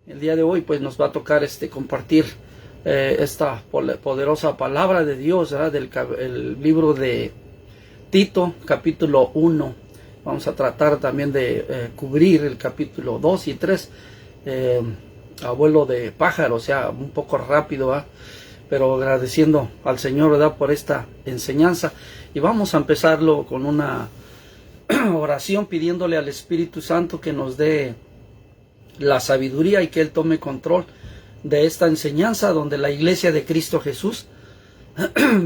El día de hoy pues nos va a tocar compartir esta poderosa palabra de Dios, ¿verdad? El libro de Tito, capítulo 1. Vamos a tratar también de cubrir el capítulo 2 y 3, a vuelo de pájaro, o sea, un poco rápido, ¿verdad? Pero agradeciendo al Señor, ¿verdad?, por esta enseñanza. Y vamos a empezarlo con una oración pidiéndole al Espíritu Santo que nos dé la sabiduría y que Él tome control de esta enseñanza, donde la iglesia de Cristo Jesús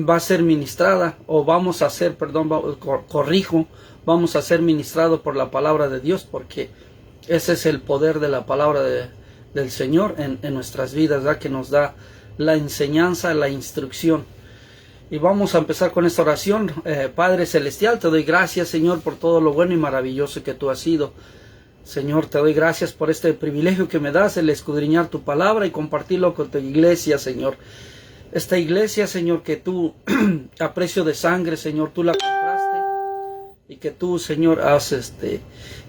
va a ser ministrada, o vamos a ser, vamos a ser ministrados por la palabra de Dios, porque ese es el poder de la palabra del Señor en nuestras vidas, ¿verdad?, que nos da la enseñanza, la instrucción. Y vamos a empezar con esta oración. Padre Celestial, te doy gracias, Señor, por todo lo bueno y maravilloso que tú has sido. Señor, te doy gracias por este privilegio que me das, el escudriñar tu palabra y compartirlo con tu iglesia, Señor. Esta iglesia, Señor, que tú, a precio de sangre, Señor, tú la compraste, y que tú, Señor, has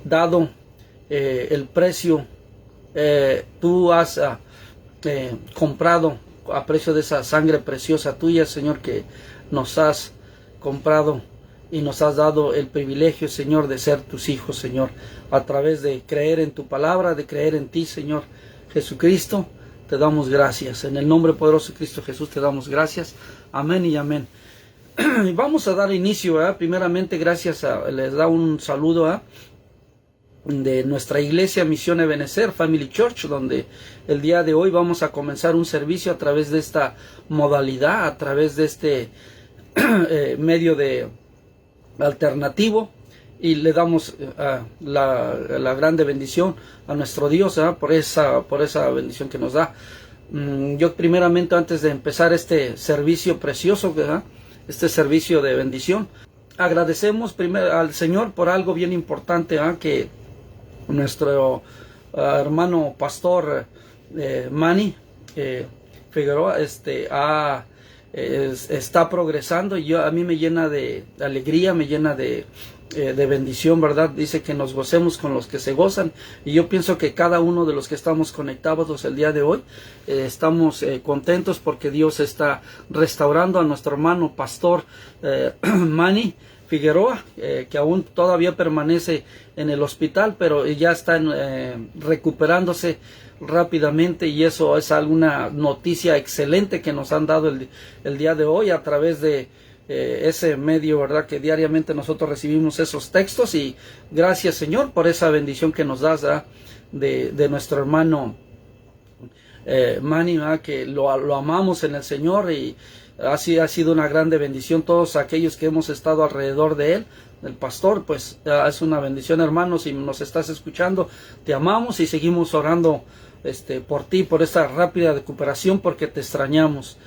dado el precio, tú has comprado a precio de esa sangre preciosa tuya, Señor, que nos has comprado y nos has dado el privilegio, Señor, de ser tus hijos, Señor, a través de creer en tu palabra, de creer en ti, Señor Jesucristo. Te damos gracias. En el nombre poderoso de Cristo Jesús te damos gracias. Amén y amén. Y vamos a dar inicio, ¿verdad? Primeramente, les da un saludo, ¿verdad?, de nuestra iglesia Misión Ebenezer Family Church, donde el día de hoy vamos a comenzar un servicio a través de esta modalidad, a través de este medio de alternativo, y le damos la grande bendición a nuestro Dios, ¿verdad?, por esa bendición que nos da. Yo primeramente, antes de empezar este servicio precioso, ¿verdad?, este servicio de bendición, agradecemos primero al Señor por algo bien importante, ¿verdad?, que nuestro hermano pastor Manny Figueroa está progresando, y a mí me llena de alegría, me llena de bendición, ¿verdad? Dice que nos gocemos con los que se gozan, y yo pienso que cada uno de los que estamos conectados el día de hoy estamos contentos porque Dios está restaurando a nuestro hermano pastor Manny Figueroa, que aún todavía permanece en el hospital, pero ya está recuperándose rápidamente, y eso es alguna noticia excelente que nos han dado el día de hoy a través de ese medio, ¿verdad?, que diariamente nosotros recibimos esos textos. Y gracias, Señor, por esa bendición que nos das, ¿verdad?, de nuestro hermano Manny, ¿verdad?, que lo amamos en el Señor, y así ha sido una grande bendición. Todos aquellos que hemos estado alrededor de él, del pastor, pues es una bendición, hermano. Si nos estás escuchando, te amamos y seguimos orando por ti, por esta rápida recuperación, porque te extrañamos.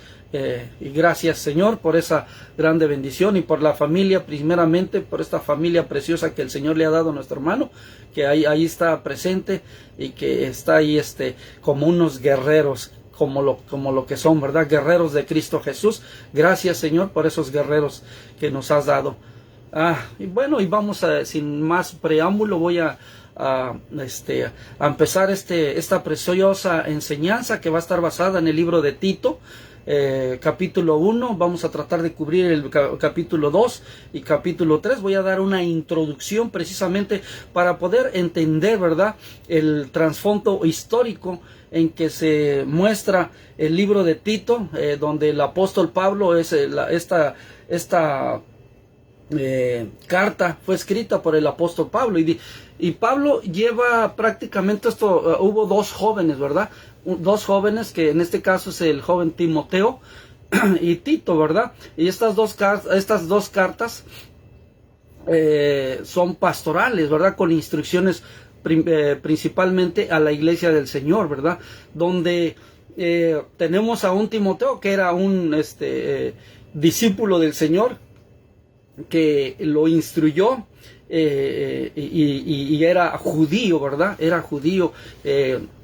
Y gracias, Señor, por esa grande bendición, y por la familia, primeramente por esta familia preciosa que el Señor le ha dado a nuestro hermano, que ahí está presente, y que está ahí como unos guerreros, como lo que son, ¿verdad?, guerreros de Cristo Jesús. Gracias, Señor, por esos guerreros que nos has dado. Y bueno, y vamos sin más preámbulo, voy a empezar esta preciosa enseñanza que va a estar basada en el libro de Tito, capítulo 1. Vamos a tratar de cubrir el capítulo 2 y capítulo 3. Voy a dar una introducción precisamente para poder entender, ¿verdad?, el trasfondo histórico en que se muestra el libro de Tito, donde el apóstol Pablo esta carta fue escrita por el apóstol Pablo, y Pablo lleva prácticamente hubo dos jóvenes, ¿verdad?, dos jóvenes, que en este caso es el joven Timoteo y Tito, ¿verdad?, y estas dos cartas son pastorales, ¿verdad?, con instrucciones principalmente a la iglesia del Señor, ¿verdad?, donde tenemos a un Timoteo que era un discípulo del Señor, que lo instruyó, y era judío, ¿verdad?, era judío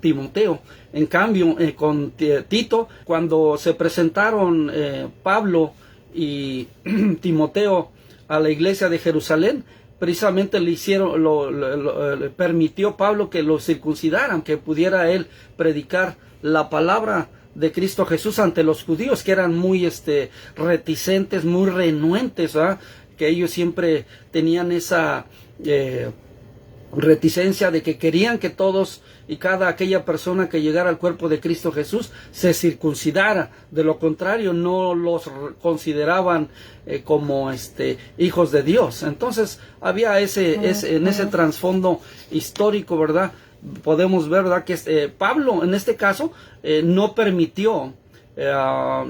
Timoteo. En cambio, con Tito, cuando se presentaron Pablo y Timoteo a la iglesia de Jerusalén, precisamente le hicieron, le permitió Pablo que lo circuncidaran, que pudiera él predicar la palabra de Cristo Jesús ante los judíos, que eran muy reticentes, muy renuentes, ¿verdad? Que ellos siempre tenían esa reticencia de que querían que todos y cada aquella persona que llegara al cuerpo de Cristo Jesús se circuncidara. De lo contrario, no los consideraban como hijos de Dios. Entonces había en ese trasfondo histórico, ¿verdad? Podemos ver, ¿verdad?, que Pablo en este caso no permitió a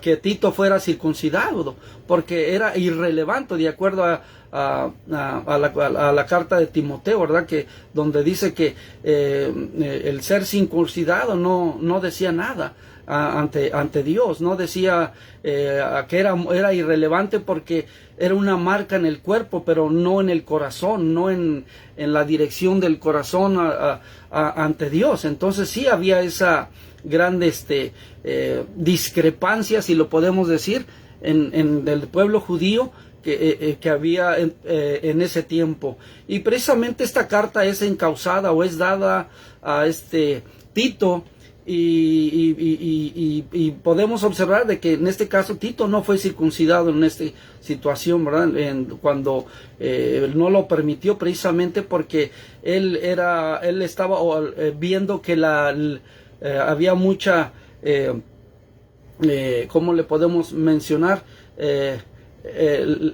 que Tito fuera circuncidado, porque era irrelevante, de acuerdo a la carta de Timoteo, ¿verdad?, que donde dice que el ser circuncidado no decía nada ante Dios, no decía que era irrelevante porque era una marca en el cuerpo, pero no en el corazón, no en la dirección del corazón ante Dios. Entonces sí había esa gran discrepancia, si lo podemos decir, en el pueblo judío que había en ese tiempo. Y precisamente esta carta es encausada o es dada a Tito, y podemos observar de que en este caso Tito no fue circuncidado en esta situación, ¿verdad? Cuando no lo permitió, precisamente porque él estaba viendo que había mucha ¿cómo le podemos mencionar?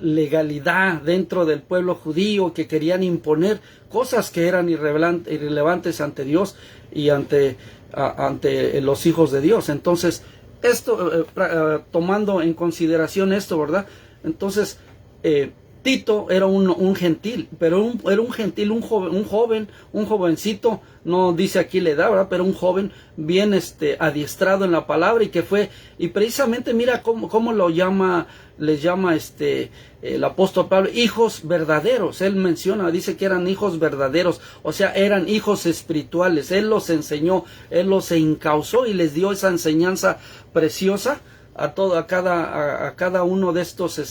Legalidad dentro del pueblo judío, que querían imponer cosas que eran irrelevantes ante Dios y ante los hijos de Dios. Entonces, esto, tomando en consideración esto, ¿verdad? Entonces, Tito era un gentil, pero era un gentil, un jovencito, no dice aquí la edad, ¿verdad?, pero un joven bien adiestrado en la palabra, y precisamente mira cómo les llama el apóstol Pablo, hijos verdaderos. Él dice que eran hijos verdaderos, o sea, eran hijos espirituales. Él los enseñó, él los encauzó y les dio esa enseñanza preciosa a cada uno de estos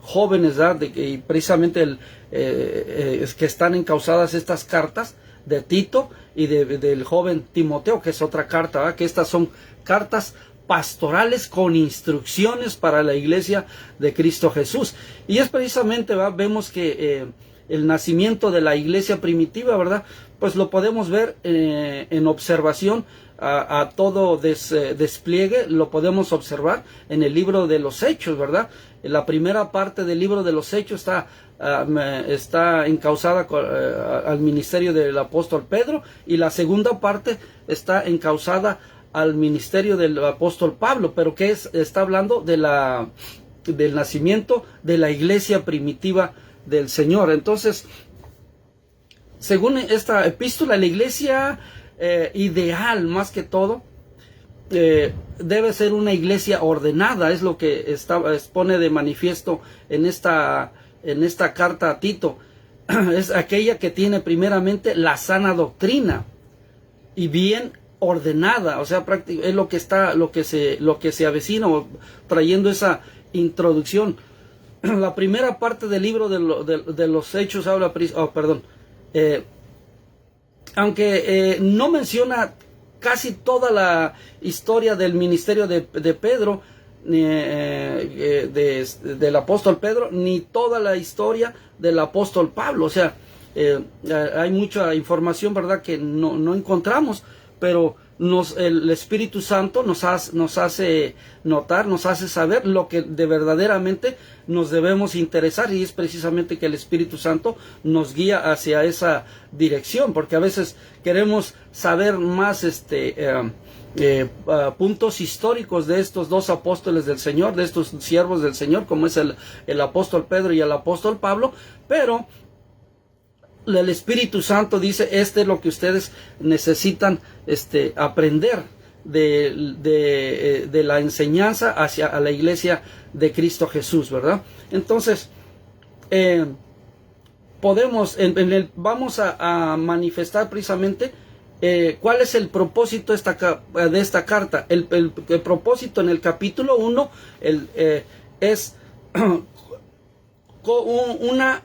jóvenes, ¿verdad? Y precisamente es que están encausadas estas cartas de Tito y del joven Timoteo, que es otra carta, ¿verdad? Que estas son cartas pastorales con instrucciones para la iglesia de Cristo Jesús. Y es precisamente, ¿verdad?, vemos que el nacimiento de la iglesia primitiva, ¿verdad?, pues lo podemos ver en observación a todo despliegue. Lo podemos observar en el libro de los Hechos, ¿verdad? La primera parte del libro de los Hechos está encauzada al ministerio del apóstol Pedro, y la segunda parte está encauzada al ministerio del apóstol Pablo, pero que está hablando del nacimiento de la iglesia primitiva del Señor. Entonces, según esta epístola, la iglesia ideal, más que todo, debe ser una iglesia ordenada. Es lo que pone de manifiesto en esta carta a Tito. Es aquella que tiene primeramente la sana doctrina y bien ordenada, o sea, es lo que se avecina, trayendo esa introducción. La primera parte del libro de los Hechos habla, aunque no menciona casi toda la historia del ministerio de Pedro, del apóstol Pedro, ni toda la historia del apóstol Pablo. O sea, hay mucha información, ¿verdad?, que no encontramos, pero el Espíritu Santo nos hace notar, nos hace saber lo que verdaderamente nos debemos interesar, y es precisamente que el Espíritu Santo nos guía hacia esa dirección, porque a veces queremos saber más puntos históricos de estos dos apóstoles del Señor, de estos siervos del Señor, como es el apóstol Pedro y el apóstol Pablo, pero el Espíritu Santo dice, es lo que ustedes necesitan aprender de la enseñanza a la iglesia de Cristo Jesús, ¿verdad? Entonces, vamos a manifestar precisamente cuál es el propósito de esta carta. El propósito en el capítulo 1 es una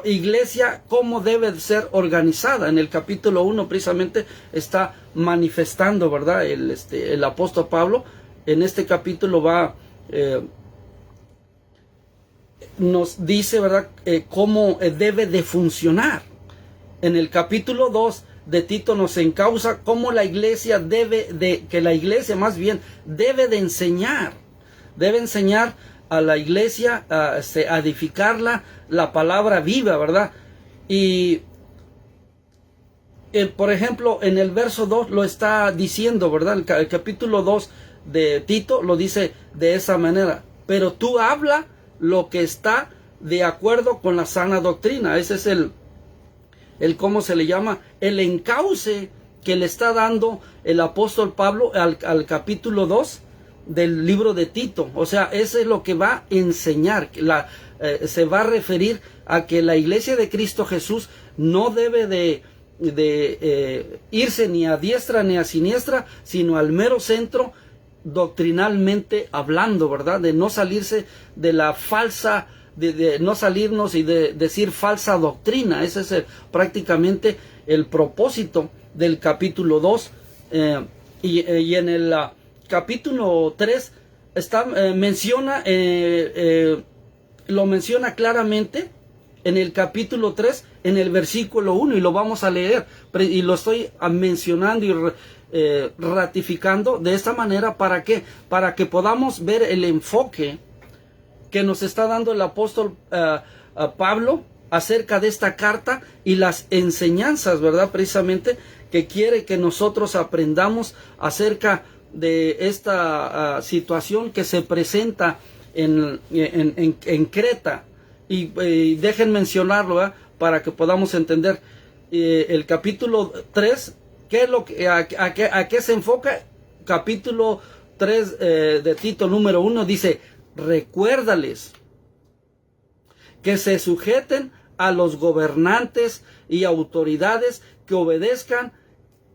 iglesia cómo debe ser organizada. En el capítulo 1 precisamente está manifestando, ¿verdad? El apóstol Pablo en este capítulo nos dice, ¿verdad? Cómo debe de funcionar. En el capítulo 2 de Tito nos encausa cómo la iglesia debe de enseñar. Debe enseñar a la iglesia a edificarla, la palabra viva, ¿verdad? Y por ejemplo, en el verso 2 lo está diciendo, ¿verdad? El capítulo 2 de Tito lo dice de esa manera: pero tú habla lo que está de acuerdo con la sana doctrina. Ese es el ¿cómo se le llama? El encauce que le está dando el apóstol Pablo al capítulo 2 del libro de Tito. O sea, eso es lo que va a enseñar. Se va a referir a que la iglesia de Cristo Jesús no debe de irse ni a diestra ni a siniestra, sino al mero centro, doctrinalmente hablando, ¿verdad? De no salirse de la falsa, de no salirnos y de decir falsa doctrina. Ese es prácticamente el propósito del capítulo 2. Y en el capítulo 3 lo menciona claramente en el capítulo 3, en el versículo 1, y lo vamos a leer, y lo estoy mencionando y ratificando de esta manera. ¿Para qué? Para que podamos ver el enfoque que nos está dando el apóstol Pablo acerca de esta carta y las enseñanzas, ¿verdad? Precisamente que quiere que nosotros aprendamos acerca de esta situación que se presenta en Creta. Y dejen mencionarlo, ¿verdad? Para que podamos entender el capítulo 3, ¿qué es lo que, a qué se enfoca? Capítulo 3 de Tito número 1 dice: recuérdales que se sujeten a los gobernantes y autoridades, que obedezcan,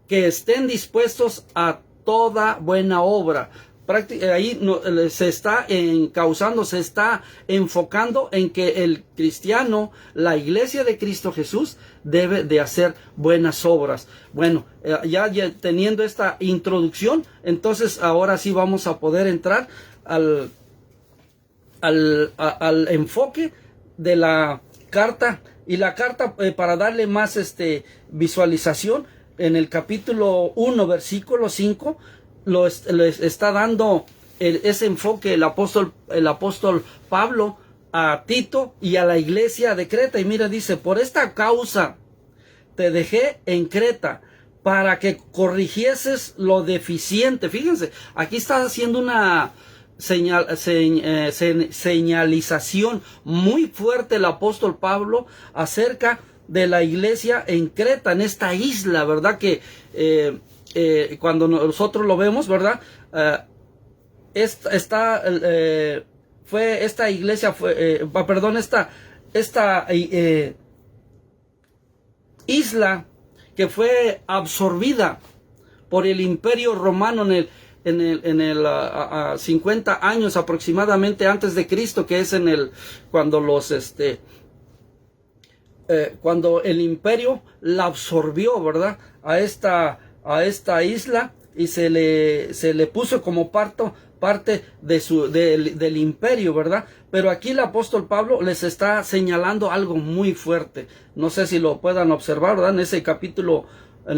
que estén dispuestos a toda buena obra. Ahí se está encauzando, se está enfocando en que el cristiano, la iglesia de Cristo Jesús, debe de hacer buenas obras. Bueno, ya teniendo esta introducción, entonces ahora sí vamos a poder entrar al enfoque de la carta. Y la carta, para darle más visualización, en el capítulo 1, versículo 5, les está dando ese enfoque el apóstol Pablo a Tito y a la iglesia de Creta. Y mira, dice: por esta causa te dejé en Creta, para que corrigieses lo deficiente. Fíjense, aquí está haciendo una señalización muy fuerte el apóstol Pablo acerca de la iglesia en Creta, en esta isla, ¿verdad? Que cuando nosotros lo vemos, ¿verdad? Esta isla que fue absorbida por el Imperio Romano en el 50 años aproximadamente antes de Cristo, que es cuando el imperio la absorbió, ¿verdad? A esta isla, y se le puso como parte del imperio, ¿verdad? Pero aquí el apóstol Pablo les está señalando algo muy fuerte. No sé si lo puedan observar, ¿verdad? En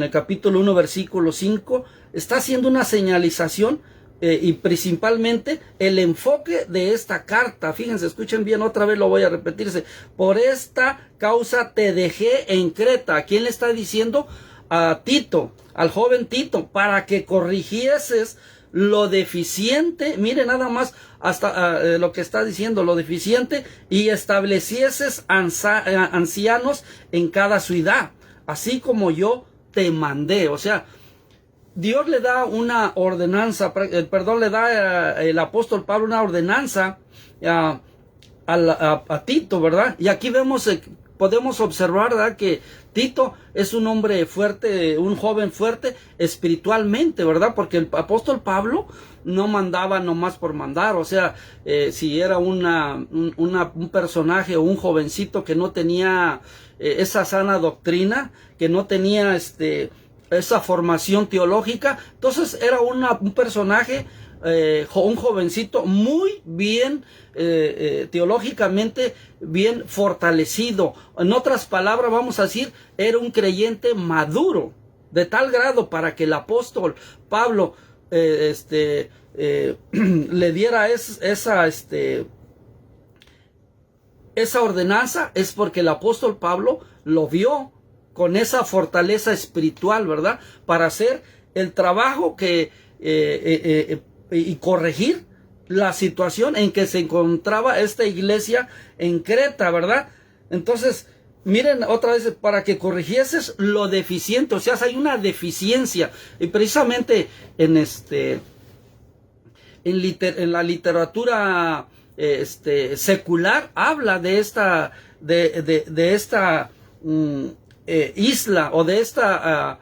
el capítulo 1, versículo 5, está haciendo una señalización y principalmente el enfoque de esta carta. Fíjense, escuchen bien, otra vez lo voy a repetirse: por esta causa te dejé en Creta. ¿A quién le está diciendo? A Tito, al joven Tito, para que corrigieses lo deficiente. Mire nada más hasta lo que está diciendo, lo deficiente, y establecieses ancianos en cada ciudad, así como yo te mandé. O sea, Dios le da una ordenanza, le da el apóstol Pablo una ordenanza a Tito, ¿verdad? Y aquí vemos podemos observar, ¿verdad?, que Tito es un hombre fuerte, un joven fuerte espiritualmente, ¿verdad? Porque el apóstol Pablo no mandaba nomás por mandar, o sea, si era un personaje o un jovencito que no tenía esa sana doctrina, que no tenía esa formación teológica, entonces era un personaje, un jovencito muy bien teológicamente bien fortalecido. En otras palabras, vamos a decir, era un creyente maduro, de tal grado para que el apóstol Pablo le diera esa ordenanza, es porque el apóstol Pablo lo vio con esa fortaleza espiritual, ¿verdad?, para hacer el trabajo y corregir la situación en que se encontraba esta iglesia en Creta, ¿verdad? Entonces, miren otra vez, para que corrigieses lo deficiente, o sea, hay una deficiencia, y precisamente en la literatura secular habla de esta isla, o de esta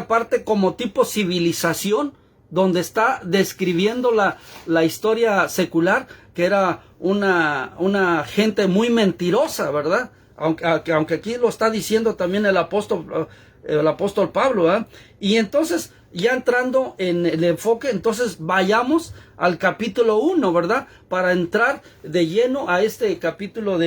parte como tipo civilización, donde está describiendo la historia secular, que era una gente muy mentirosa, ¿verdad? Aunque aquí lo está diciendo también el apóstol Pablo, ¿eh? Y entonces, ya entrando en el enfoque, entonces vayamos al capítulo 1, ¿verdad? Para entrar de lleno a este capítulo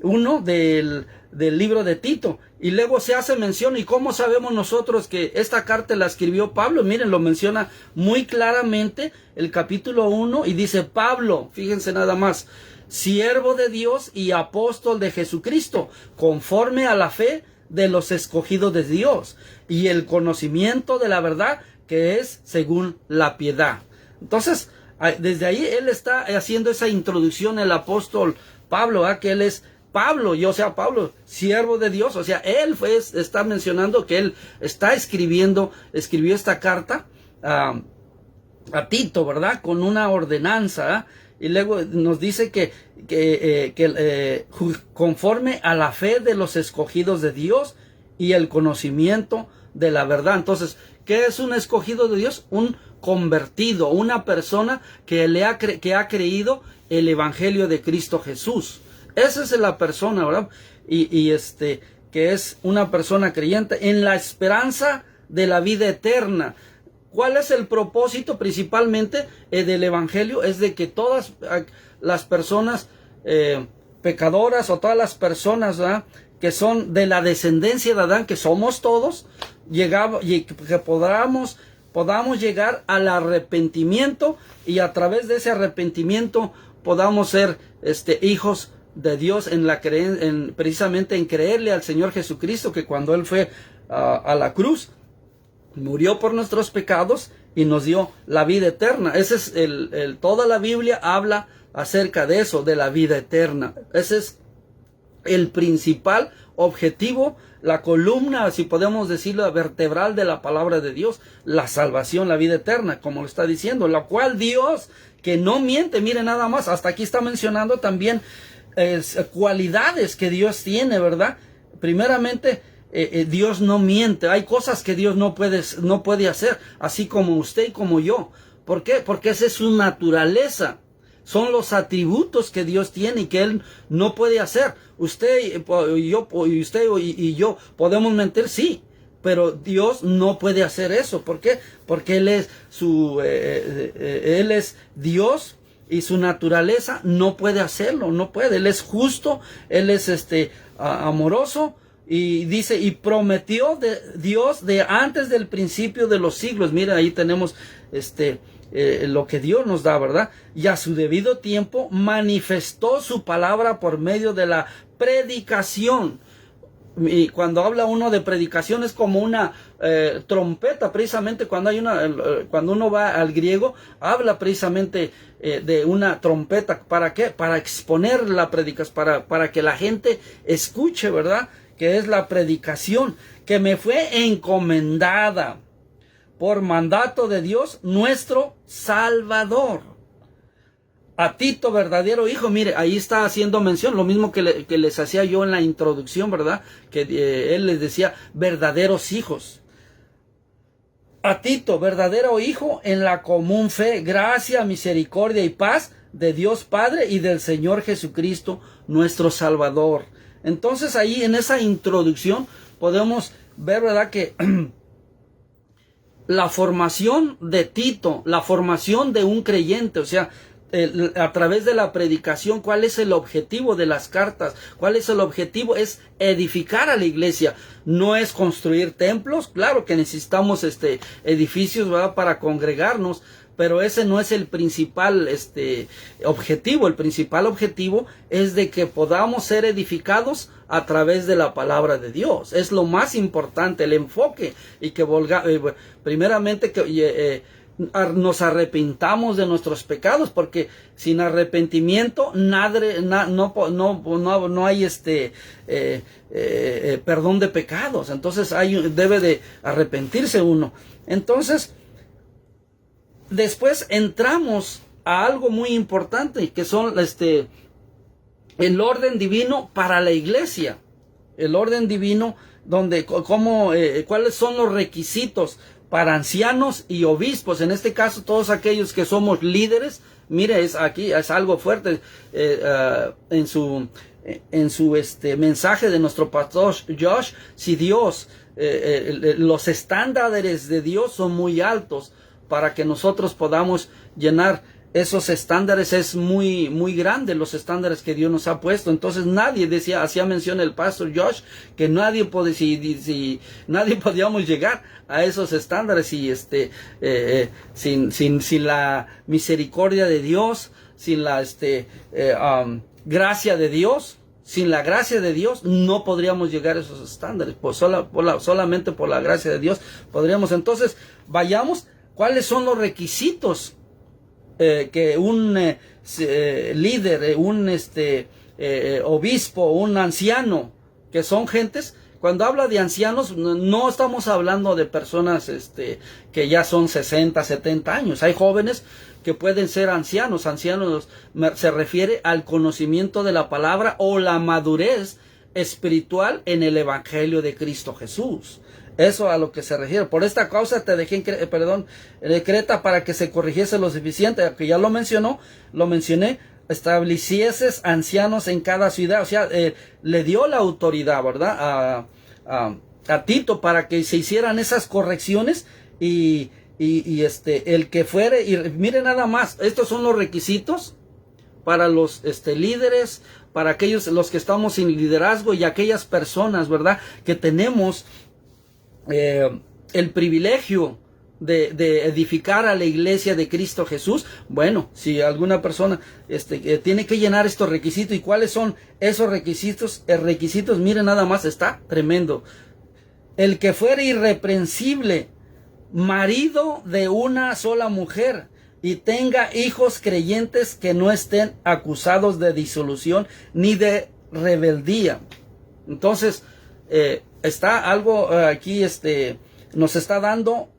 1 del libro de Tito. Y luego se hace mención, y cómo sabemos nosotros que esta carta la escribió Pablo. Miren, lo menciona muy claramente el capítulo 1, y dice: Pablo, fíjense nada más, siervo de Dios y apóstol de Jesucristo, conforme a la fe de los escogidos de Dios y el conocimiento de la verdad que es según la piedad. Entonces, desde ahí él está haciendo esa introducción, el apóstol Pablo, que él es Pablo, Pablo, siervo de Dios. O sea, él está mencionando que él escribió esta carta a Tito, ¿verdad?, con una ordenanza, y luego nos dice que conforme a la fe de los escogidos de Dios y el conocimiento de la verdad. Entonces, ¿qué es un escogido de Dios? Un convertido, una persona que ha creído el evangelio de Cristo Jesús. Esa es la persona, ¿verdad? Que es una persona creyente en la esperanza de la vida eterna. ¿Cuál es el propósito principalmente del evangelio? Es de que todas las personas pecadoras, o todas las personas, ¿verdad?, que son de la descendencia de Adán, que somos todos, que podamos llegar al arrepentimiento, y a través de ese arrepentimiento podamos ser hijos de Dios, precisamente en creerle al Señor Jesucristo, que cuando Él fue a la cruz, murió por nuestros pecados y nos dio la vida eterna. Ese es toda la Biblia habla acerca de eso, de la vida eterna. Ese es el principal objetivo, la columna, si podemos decirlo, vertebral de la palabra de Dios, la salvación, la vida eterna, como lo está diciendo, la cual Dios, que no miente, mire nada más, hasta aquí está mencionando también cualidades que Dios tiene, ¿verdad? Primeramente, Dios no miente. Hay cosas que Dios no puede hacer, así como usted y como yo. ¿Por qué? Porque esa es su naturaleza. Son los atributos que Dios tiene y que Él no puede hacer. Usted y yo podemos mentir, sí, pero Dios no puede hacer eso. ¿Por qué? Porque Él es Dios, y su naturaleza no puede hacerlo, no puede. Él es justo, Él es amoroso, y dice, y prometió Dios de antes del principio de los siglos. Mira, ahí tenemos lo que Dios nos da, ¿verdad? Y a su debido tiempo manifestó su palabra por medio de la predicación. Y cuando habla uno de predicación, es como una trompeta. Precisamente cuando uno va al griego, habla precisamente de una trompeta. ¿Para qué? Para exponer la predicación, para que la gente escuche, ¿verdad? Que es la predicación que me fue encomendada por mandato de Dios nuestro Salvador. A Tito, verdadero hijo. Mire, ahí está haciendo mención, lo mismo que les hacía yo en la introducción, ¿verdad? Que él les decía, verdaderos hijos. A Tito, verdadero hijo, en la común fe, gracia, misericordia y paz de Dios Padre y del Señor Jesucristo, nuestro Salvador. Entonces ahí en esa introducción podemos ver, ¿verdad?, que la formación de Tito, la formación de un creyente, o sea, a través de la predicación, ¿cuál es el objetivo de las cartas? ¿Cuál es el objetivo? Es edificar a la iglesia. No es construir templos. Claro que necesitamos edificios, ¿verdad?, para congregarnos, pero ese no es el principal objetivo. El principal objetivo es de que podamos ser edificados a través de la palabra de Dios. Es lo más importante, el enfoque, y que primeramente que nos arrepintamos de nuestros pecados, porque sin arrepentimiento no hay perdón de pecados. Entonces debe de arrepentirse uno. Entonces después entramos a algo muy importante, que son el orden divino para la iglesia. El orden divino donde cuáles son los requisitos para ancianos y obispos, en este caso todos aquellos que somos líderes. Mire, aquí es algo fuerte en su mensaje de nuestro pastor Josh. Si Dios, los estándares de Dios son muy altos para que nosotros podamos llenar esos estándares. Es muy, muy grande los estándares que Dios nos ha puesto. Entonces nadie hacía mención el pastor Josh, que nadie podíamos llegar a esos estándares sin la misericordia de Dios, sin la gracia de Dios. Sin la gracia de Dios no podríamos llegar a esos estándares. Solamente por la gracia de Dios podríamos. Entonces vayamos, ¿cuáles son los requisitos que un líder, un obispo, un anciano, que son gentes? Cuando habla de ancianos, no estamos hablando de personas que ya son 60, 70 años. Hay jóvenes que pueden ser ancianos. Ancianos se refiere al conocimiento de la palabra o la madurez espiritual en el Evangelio de Cristo Jesús. Eso a lo que se refiere. Por esta causa te dejé en Creta para que se corrigiese lo suficiente, que ya lo mencioné, establecieses ancianos en cada ciudad. O sea, le dio la autoridad, ¿verdad?, a Tito para que se hicieran esas correcciones y el que fuere, y mire nada más, estos son los requisitos para los líderes, para aquellos, los que estamos sin liderazgo, y aquellas personas, ¿verdad?, que tenemos el privilegio de edificar a la iglesia de Cristo Jesús. Bueno, si alguna persona tiene que llenar estos requisitos. ¿Y cuáles son esos requisitos? Miren nada más, está tremendo. El que fuere irreprensible, marido de una sola mujer, y tenga hijos creyentes que no estén acusados de disolución ni de rebeldía. Entonces está algo aquí, nos está dando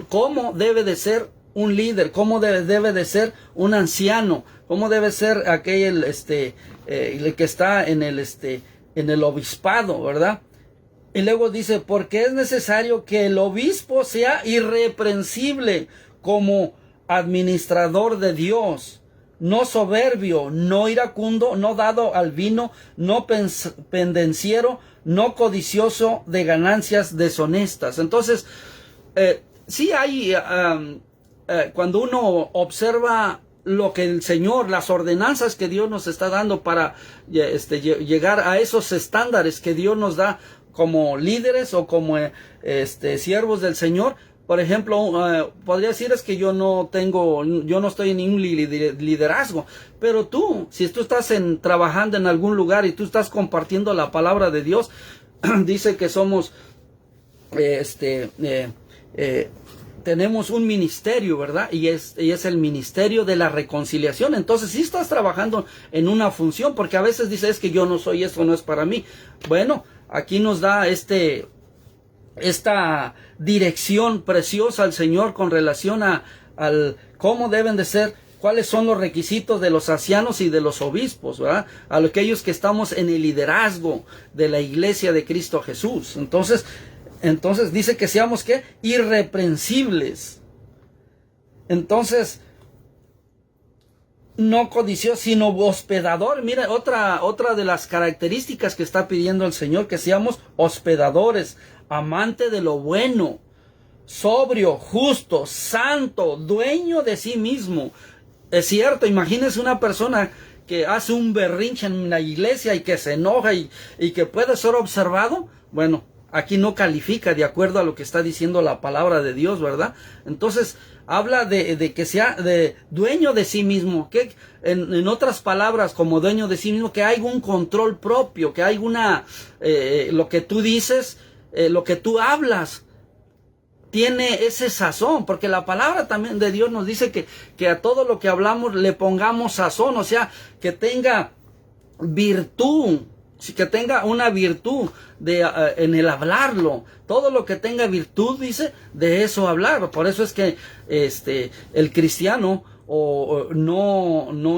cómo debe de ser un líder, cómo debe de ser un anciano, cómo debe ser aquel el que está en el obispado, ¿verdad? Y luego dice, porque es necesario que el obispo sea irreprensible como administrador de Dios, no soberbio, no iracundo, no dado al vino, no pendenciero, no codicioso de ganancias deshonestas. Entonces, sí hay, cuando uno observa lo que el Señor, las ordenanzas que Dios nos está dando para llegar a esos estándares que Dios nos da como líderes o como siervos del Señor. Por ejemplo, podría decir es que yo no estoy en ningún liderazgo, pero si tú estás trabajando en algún lugar y tú estás compartiendo la palabra de Dios, dice que somos, tenemos un ministerio, ¿verdad? Y es el ministerio de la reconciliación. Entonces, si estás trabajando en una función, porque a veces dices, es que yo no soy esto, no es para mí. Bueno, aquí nos da esta dirección preciosa al Señor con relación cómo deben de ser, cuáles son los requisitos de los ancianos y de los obispos, ¿verdad? A aquellos que estamos en el liderazgo de la iglesia de Cristo Jesús. Entonces dice que seamos, ¿qué? Irreprensibles. Entonces, no codicioso, sino hospedador. Mira, otra de las características que está pidiendo el Señor, que seamos hospedadores, amante de lo bueno, sobrio, justo, santo, dueño de sí mismo. Es cierto, imagínense una persona que hace un berrinche en la iglesia y que se enoja y que puede ser observado. Bueno, aquí no califica de acuerdo a lo que está diciendo la palabra de Dios, ¿verdad? Entonces, habla de que sea de dueño de sí mismo, que en otras palabras, como dueño de sí mismo, que hay un control propio, que hay lo que tú dices, lo que tú hablas, tiene ese sazón, porque la palabra también de Dios nos dice que a todo lo que hablamos le pongamos sazón, o sea, que tenga virtud, que tenga una virtud en el hablarlo. Todo lo que tenga virtud, dice, de eso hablar. Por eso es que el cristiano no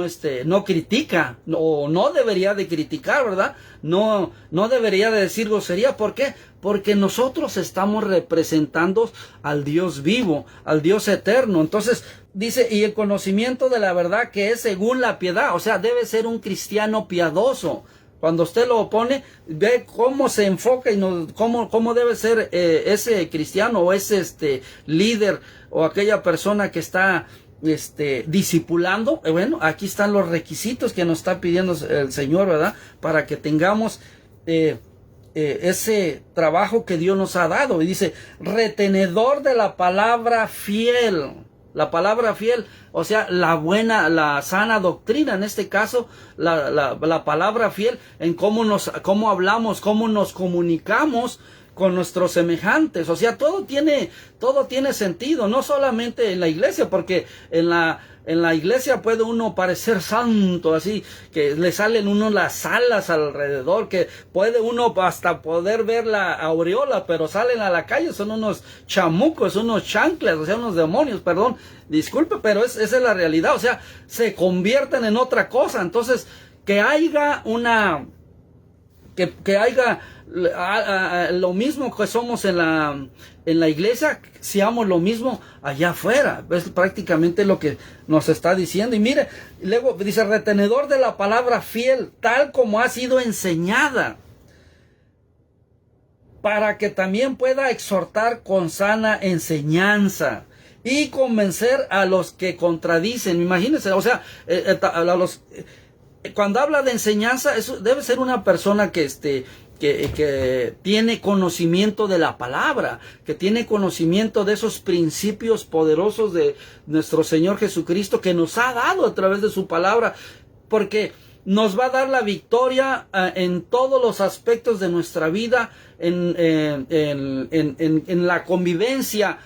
critica, o no debería de criticar, ¿verdad? No debería de decir grosería. ¿Por qué? Porque nosotros estamos representando al Dios vivo, al Dios eterno. Entonces dice, y el conocimiento de la verdad, que es según la piedad. O sea, debe ser un cristiano piadoso. Cuando usted lo pone, ve cómo se enfoca y cómo debe ser ese cristiano o ese líder o aquella persona que está discipulando. Bueno, aquí están los requisitos que nos está pidiendo el Señor, ¿verdad? Para que tengamos ese trabajo que Dios nos ha dado. Y dice, retenedor de la palabra fiel. La palabra fiel, o sea, la sana doctrina, en este caso, la palabra fiel en cómo hablamos, cómo nos comunicamos con nuestros semejantes. O sea, todo tiene sentido, no solamente en la iglesia, porque en la iglesia puede uno parecer santo, así, que le salen uno las alas alrededor, que puede uno hasta poder ver la aureola, pero salen a la calle, son unos chamucos, unos chanclas, o sea, unos demonios, perdón, disculpe, pero esa es la realidad. O sea, se convierten en otra cosa. Entonces, que haya lo mismo que somos en la iglesia, seamos lo mismo allá afuera. Es prácticamente lo que nos está diciendo. Y mire, luego dice, retenedor de la palabra fiel, tal como ha sido enseñada, para que también pueda exhortar con sana enseñanza y convencer a los que contradicen. Imagínense, o sea, cuando habla de enseñanza, eso debe ser una persona que tiene conocimiento de la palabra, que tiene conocimiento de esos principios poderosos de nuestro Señor Jesucristo, que nos ha dado a través de su palabra, porque nos va a dar la victoria en todos los aspectos de nuestra vida, en la convivencia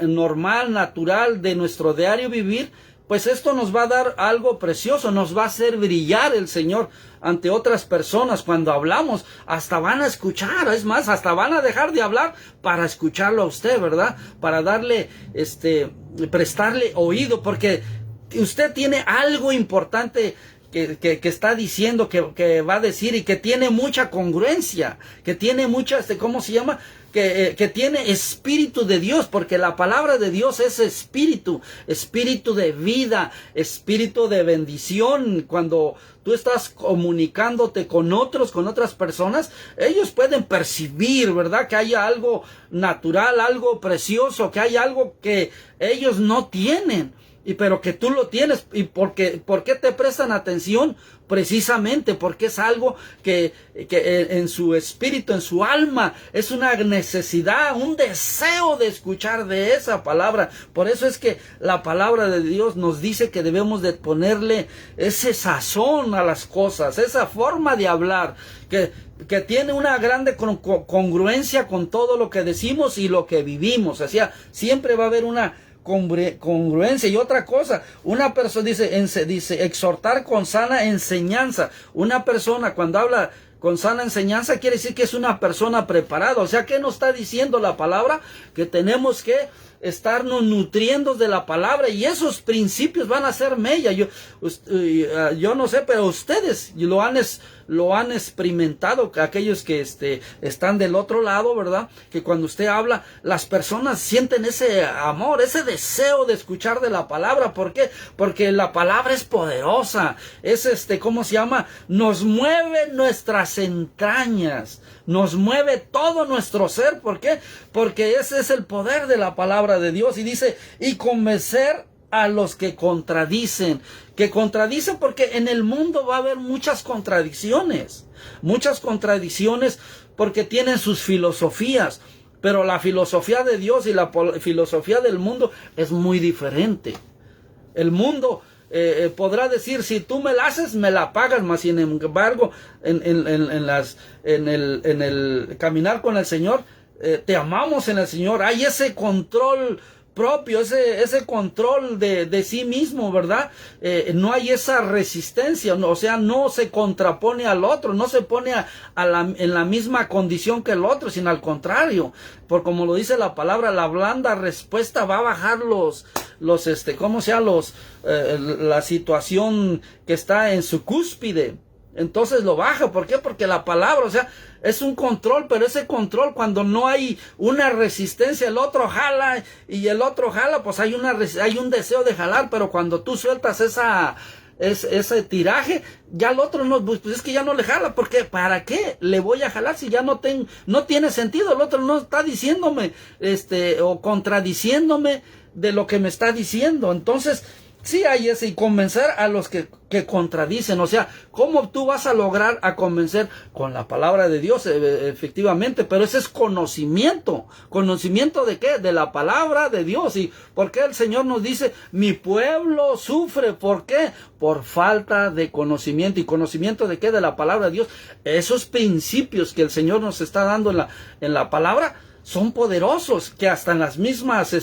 normal, natural de nuestro diario vivir. Pues esto nos va a dar algo precioso, nos va a hacer brillar el Señor ante otras personas. Cuando hablamos, hasta van a escuchar, es más, hasta van a dejar de hablar para escucharlo a usted, ¿verdad? Para darle, prestarle oído, porque usted tiene algo importante que está diciendo, que va a decir, y que tiene mucha congruencia, que tiene mucha, ¿cómo se llama? Que tiene espíritu de Dios, porque la palabra de Dios es espíritu de vida, espíritu de bendición. Cuando tú estás comunicándote con otras personas, ellos pueden percibir, ¿verdad? Que hay algo natural, algo precioso, que hay algo que ellos no tienen, pero que tú lo tienes. ¿Y por qué te prestan atención? Precisamente porque es algo que en su espíritu, en su alma, es una necesidad, un deseo de escuchar de esa palabra. Por eso es que la palabra de Dios nos dice que debemos de ponerle ese sazón a las cosas, esa forma de hablar, que tiene una grande congruencia con todo lo que decimos y lo que vivimos. O sea, siempre va a haber una congruencia. Y otra cosa, una persona dice exhortar con sana enseñanza. Una persona cuando habla con sana enseñanza quiere decir que es una persona preparada. O sea, ¿qué nos está diciendo la palabra? Que tenemos que estarnos nutriendo de la palabra, y esos principios van a ser mella. Yo no sé, pero ustedes lo han experimentado, aquellos que están del otro lado, ¿verdad? Que cuando usted habla, las personas sienten ese amor, ese deseo de escuchar de la palabra. ¿Por qué? Porque la palabra es poderosa, es ¿cómo se llama? Nos mueve nuestras entrañas, nos mueve todo nuestro ser. ¿Por qué? Porque ese es el poder de la palabra de Dios. Y dice, y convencer a los que contradicen, porque en el mundo va a haber muchas contradicciones porque tienen sus filosofías, pero la filosofía de Dios y la filosofía del mundo es muy diferente. El mundo podrá decir, si tú me la haces, me la pagas, mas sin embargo, en el caminar con el Señor, te amamos en el Señor, hay ese control propio, ese control de sí mismo, ¿verdad? No hay esa resistencia, o sea, no se contrapone al otro, no se pone en la misma condición que el otro, sino al contrario, por como lo dice la palabra, la blanda respuesta va a bajar la situación que está en su cúspide. Entonces lo baja. ¿Por qué? Porque la palabra, o sea, es un control, pero ese control, cuando no hay una resistencia, el otro jala y el otro jala, pues hay un deseo de jalar, pero cuando tú sueltas ese tiraje, ya el otro no, pues es que ya no le jala. ¿Por qué? ¿Para qué le voy a jalar si ya no tiene sentido? El otro no está diciéndome, o contradiciéndome de lo que me está diciendo. Entonces, sí hay ese, y convencer a los que contradicen. O sea, ¿cómo tú vas a lograr a convencer? Con la palabra de Dios, efectivamente, pero ese es conocimiento. ¿Conocimiento de qué? De la palabra de Dios. ¿Y por qué el Señor nos dice, mi pueblo sufre? ¿Por qué? Por falta de conocimiento. ¿Y conocimiento de qué? De la palabra de Dios. Esos principios que el Señor nos está dando en la palabra son poderosos, que hasta en las mismas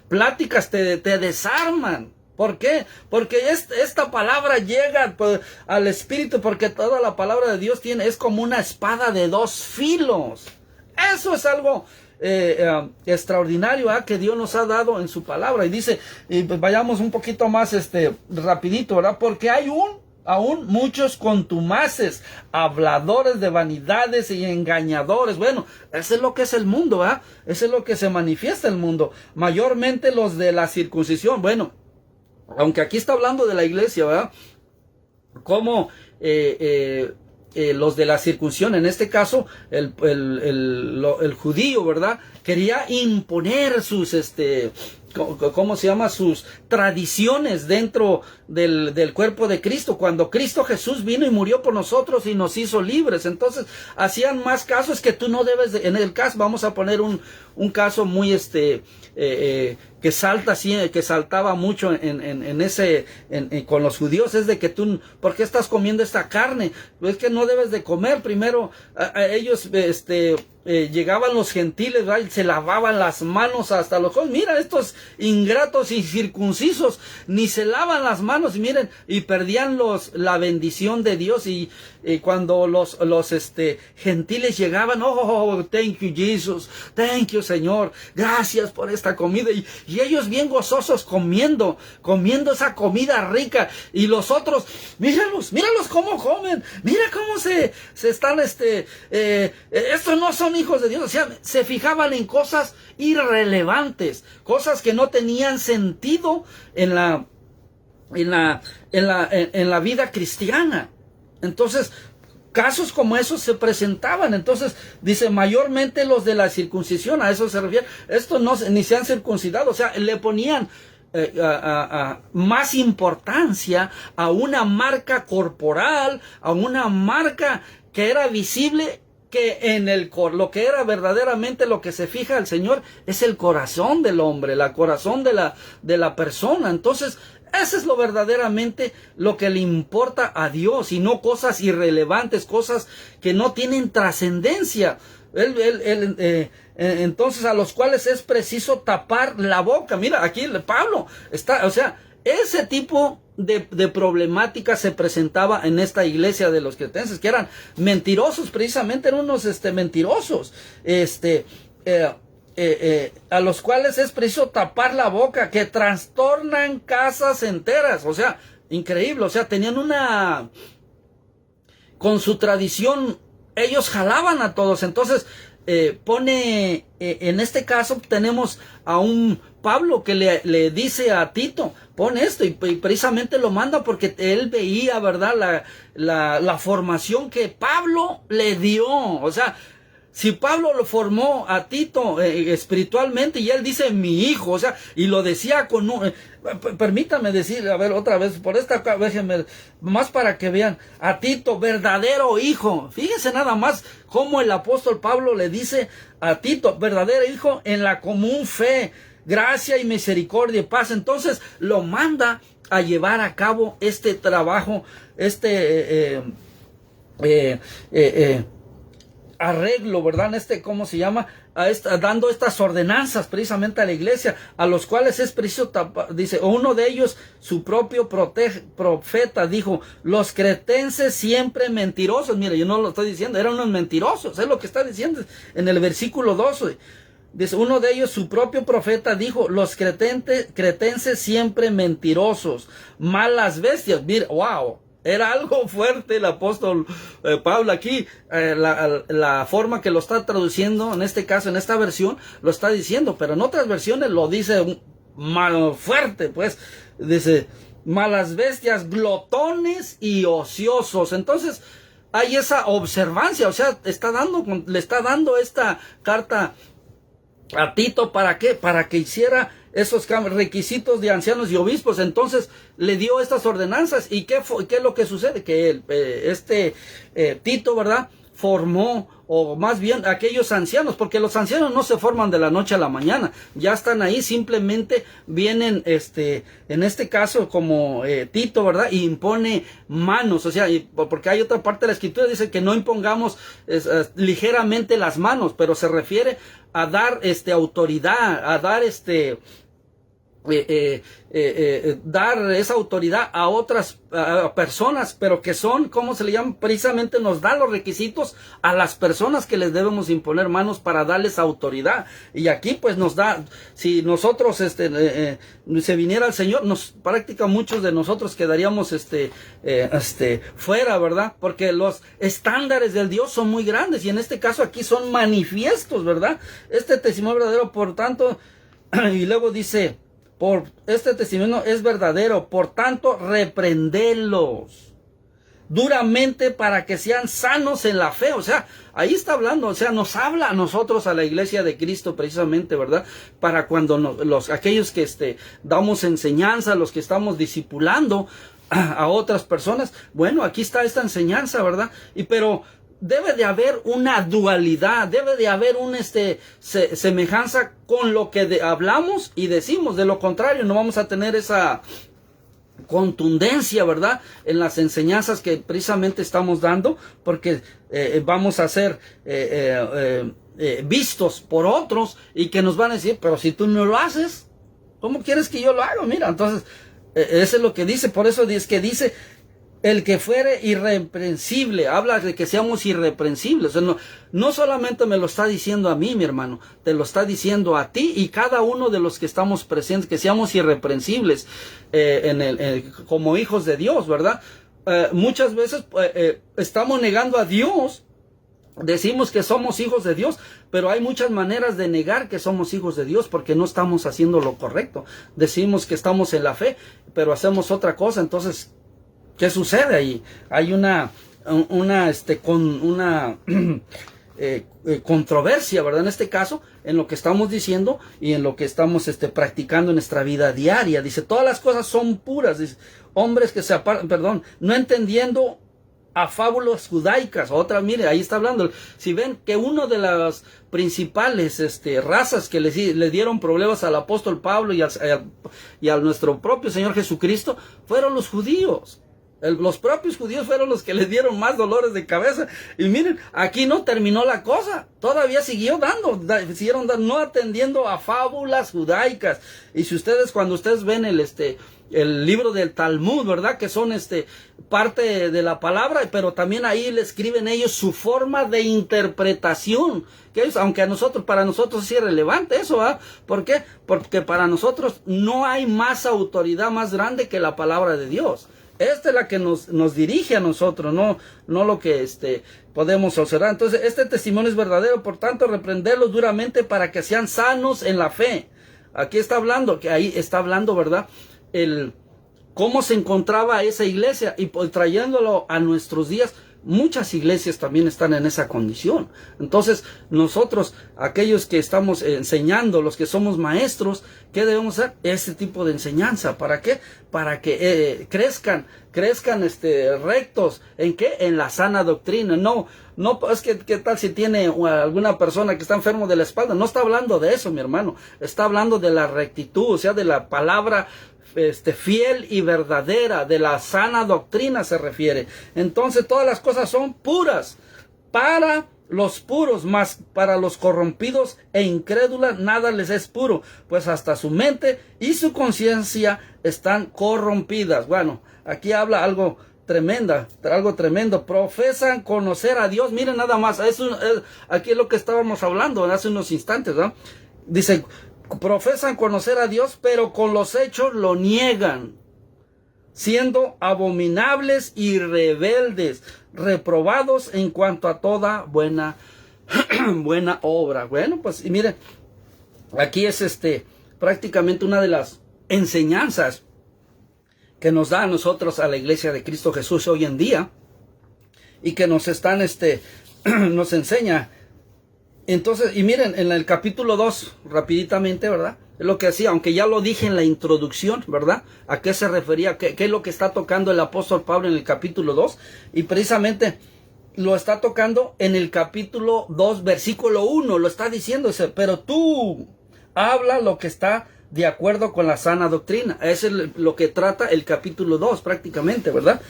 pláticas te desarman. ¿Por qué? Porque esta palabra llega al Espíritu, porque toda la palabra de Dios es como una espada de dos filos. Eso es algo extraordinario, que Dios nos ha dado en su palabra. Y dice, y pues vayamos un poquito más rapidito, ¿verdad? Porque hay aún muchos contumaces, habladores de vanidades y engañadores. Bueno, eso es lo que es el mundo, ¿verdad? Eso es lo que se manifiesta el mundo. Mayormente los de la circuncisión. Bueno, aunque aquí está hablando de la iglesia, ¿verdad? Como los de la circuncisión, en este caso el judío, ¿verdad? Quería imponer sus ¿cómo se llama? Sus tradiciones dentro del cuerpo de Cristo, cuando Cristo Jesús vino y murió por nosotros y nos hizo libres. Entonces hacían más casos que tú no debes en el caso, vamos a poner un caso muy que saltaba mucho con los judíos, es de que tú, ¿por qué estás comiendo esta carne? Es que no debes de comer. Primero ellos llegaban los gentiles, ¿verdad? Se lavaban las manos hasta los ojos. Mira, estos ingratos y circuncisos ni se lavan las manos, y miren, y perdían la bendición de Dios. Y cuando los gentiles llegaban, oh, thank you Jesus, thank you Señor, gracias por esta comida, y ellos bien gozosos comiendo esa comida rica, y los otros, míralos cómo comen, mira cómo se están, estos no son hijos de Dios. O sea, se fijaban en cosas irrelevantes, cosas que no tenían sentido en la vida cristiana. Entonces, casos como esos se presentaban. Entonces, dice, mayormente los de la circuncisión, a eso se refiere. Estos ni se han circuncidado, o sea, le ponían más importancia a una marca corporal, a una marca que era visible, que lo que era verdaderamente lo que se fija el Señor es el corazón del hombre, el corazón de la persona. Entonces, eso es verdaderamente lo que le importa a Dios, y no cosas irrelevantes, cosas que no tienen trascendencia. Entonces, a los cuales es preciso tapar la boca. Mira, aquí Pablo está, o sea, ese tipo de problemática se presentaba en esta iglesia de los cretenses, que eran mentirosos, precisamente eran unos mentirosos, a los cuales es preciso tapar la boca, que trastornan casas enteras. O sea, increíble. O sea, tenían con su tradición, ellos jalaban a todos. Entonces, en este caso tenemos a un Pablo que le dice a Tito, pon esto, y precisamente lo manda porque él veía, ¿verdad?, la formación que Pablo le dio. O sea, si Pablo lo formó a Tito espiritualmente, y él dice mi hijo, o sea, y lo decía con permítame decir, a ver, otra vez, por esta vez, más para que vean, a Tito, verdadero hijo. Fíjense nada más cómo el apóstol Pablo le dice a Tito, verdadero hijo en la común fe, gracia y misericordia y paz. Entonces lo manda a llevar a cabo este trabajo, arreglo, ¿verdad? ¿Cómo se llama? Dando estas ordenanzas precisamente a la iglesia, a los cuales es preciso dice, uno de ellos, su propio profeta, dijo, los cretenses siempre mentirosos. Mire, yo no lo estoy diciendo, eran unos mentirosos, es lo que está diciendo en el versículo 12. Dice, uno de ellos, su propio profeta, dijo, los cretenses siempre mentirosos, malas bestias. Mire, wow. Era algo fuerte el apóstol Pablo aquí, la forma que lo está traduciendo, en este caso, en esta versión, lo está diciendo, pero en otras versiones lo dice fuerte, pues, dice, malas bestias, glotones y ociosos. Entonces, hay esa observancia, o sea, le está dando esta carta a Tito, ¿para qué? Para que hiciera esos requisitos de ancianos y obispos. Entonces le dio estas ordenanzas. ¿Y qué es lo que sucede? Que Tito, ¿verdad?, formó, o más bien aquellos ancianos, porque los ancianos no se forman de la noche a la mañana, ya están ahí, simplemente vienen, en este caso como Tito, ¿verdad?, y impone manos. O sea, porque hay otra parte de la escritura, dice que no impongamos ligeramente las manos, pero se refiere a dar autoridad, a dar dar esa autoridad a otras personas, pero que son, ¿cómo se le llama? Precisamente nos da los requisitos a las personas que les debemos imponer manos para darles autoridad. Y aquí pues nos da, si nosotros se viniera el Señor, prácticamente muchos de nosotros quedaríamos fuera, ¿verdad? Porque los estándares del Dios son muy grandes, y en este caso aquí son manifiestos, ¿verdad? Este testimonio verdadero, por tanto, y luego dice, por este testimonio es verdadero, por tanto reprendelos duramente para que sean sanos en la fe. O sea, ahí está hablando, o sea, nos habla a nosotros, a la iglesia de Cristo, precisamente, ¿verdad? Para cuando aquellos que damos enseñanza, los que estamos discipulando a otras personas, bueno, aquí está esta enseñanza, ¿verdad? Pero debe de haber una dualidad, debe de haber una semejanza con lo que hablamos y decimos. De lo contrario, no vamos a tener esa contundencia, ¿verdad?, en las enseñanzas que precisamente estamos dando, porque vamos a ser vistos por otros, y que nos van a decir, pero si tú no lo haces, ¿cómo quieres que yo lo haga? Mira, entonces, eso es lo que dice. Por eso es que dice, el que fuere irreprensible, habla de que seamos irreprensibles. O sea, no solamente me lo está diciendo a mí, mi hermano, te lo está diciendo a ti y cada uno de los que estamos presentes, que seamos irreprensibles como hijos de Dios, ¿verdad? Muchas veces estamos negando a Dios. Decimos que somos hijos de Dios, pero hay muchas maneras de negar que somos hijos de Dios, porque no estamos haciendo lo correcto. Decimos que estamos en la fe, pero hacemos otra cosa. Entonces, ¿qué sucede ahí? Hay una controversia, ¿verdad? En este caso, en lo que estamos diciendo y en lo que estamos practicando en nuestra vida diaria. Dice, todas las cosas son puras. Dice, hombres que se apartan, no entendiendo a fábulas judaicas. Otra, mire, ahí está hablando. Si ven que uno de las principales razas que le dieron problemas al apóstol Pablo y a nuestro propio Señor Jesucristo fueron los judíos. Los propios judíos fueron los que les dieron más dolores de cabeza. Y miren, aquí no terminó la cosa. Todavía siguieron dando, no atendiendo a fábulas judaicas. Y si ustedes, cuando ustedes ven el libro del Talmud, ¿verdad? Que son parte de la palabra, pero también ahí le escriben ellos su forma de interpretación. Que ellos, aunque para nosotros sí es relevante eso, ¿verdad? ¿Por qué? Porque para nosotros no hay más autoridad más grande que la palabra de Dios. Esta es la que nos dirige a nosotros, no lo que podemos observar. Entonces, este testimonio es verdadero, por tanto, reprenderlos duramente para que sean sanos en la fe. Aquí está hablando, que ahí está hablando, ¿verdad? Cómo se encontraba esa iglesia, y trayéndolo a nuestros días. Muchas iglesias también están en esa condición. Entonces, nosotros, aquellos que estamos enseñando, los que somos maestros, ¿qué debemos hacer? Este tipo de enseñanza. ¿Para qué? Para que crezcan rectos. ¿En qué? En la sana doctrina. No, es que, ¿qué tal si tiene alguna persona que está enfermo de la espalda? No está hablando de eso, mi hermano. Está hablando de la rectitud, o sea, de la palabra fiel y verdadera, de la sana doctrina se refiere. Entonces todas las cosas son puras para los puros, mas para los corrompidos e incrédulas nada les es puro, pues hasta su mente y su conciencia están corrompidas. Bueno, aquí habla algo tremendo. Profesan conocer a Dios. Miren nada más, aquí es lo que estábamos hablando hace unos instantes, ¿no? Dice, profesan conocer a Dios, pero con los hechos lo niegan, siendo abominables y rebeldes, reprobados en cuanto a toda buena obra. Bueno, pues y miren, aquí es prácticamente una de las enseñanzas que nos da a nosotros, a la iglesia de Cristo Jesús hoy en día, y que nos están nos enseña. Entonces, y miren, en el capítulo 2, rapiditamente, ¿verdad? Es lo que decía, aunque ya lo dije en la introducción, ¿verdad? ¿A qué se refería? ¿Qué es lo que está tocando el apóstol Pablo en el capítulo 2? Y precisamente lo está tocando en el capítulo 2, versículo 1, lo está diciendo, pero tú habla lo que está de acuerdo con la sana doctrina. Eso es lo que trata el capítulo 2 prácticamente, ¿verdad?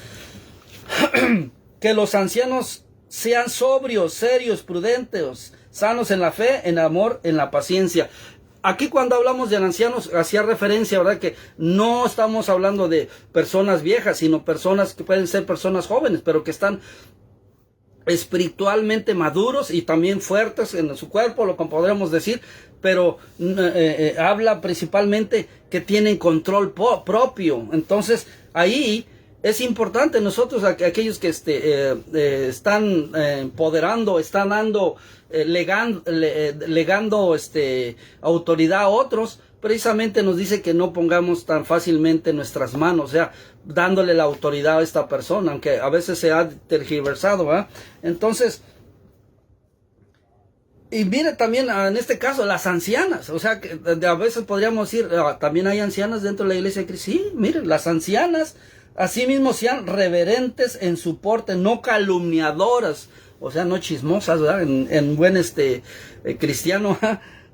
Que los ancianos sean sobrios, serios, prudentes, sanos en la fe, en amor, en la paciencia. Aquí cuando hablamos de ancianos, hacía referencia, ¿verdad? Que no estamos hablando de personas viejas, sino personas que pueden ser personas jóvenes, pero que están espiritualmente maduros y también fuertes en su cuerpo, lo que podríamos decir, pero habla principalmente que tienen control propio. Entonces, ahí es importante nosotros, aquellos que están empoderando, están dando, legando autoridad a otros, precisamente nos dice que no pongamos tan fácilmente nuestras manos, o sea, dándole la autoridad a esta persona, aunque a veces se ha tergiversado, ¿verdad? Entonces, y mire también en este caso las ancianas, o sea, que a veces podríamos decir, también hay ancianas dentro de la iglesia de Cristo. Sí, miren, las ancianas asimismo sean reverentes en su porte, no calumniadoras, o sea, no chismosas, ¿verdad? En buen cristiano,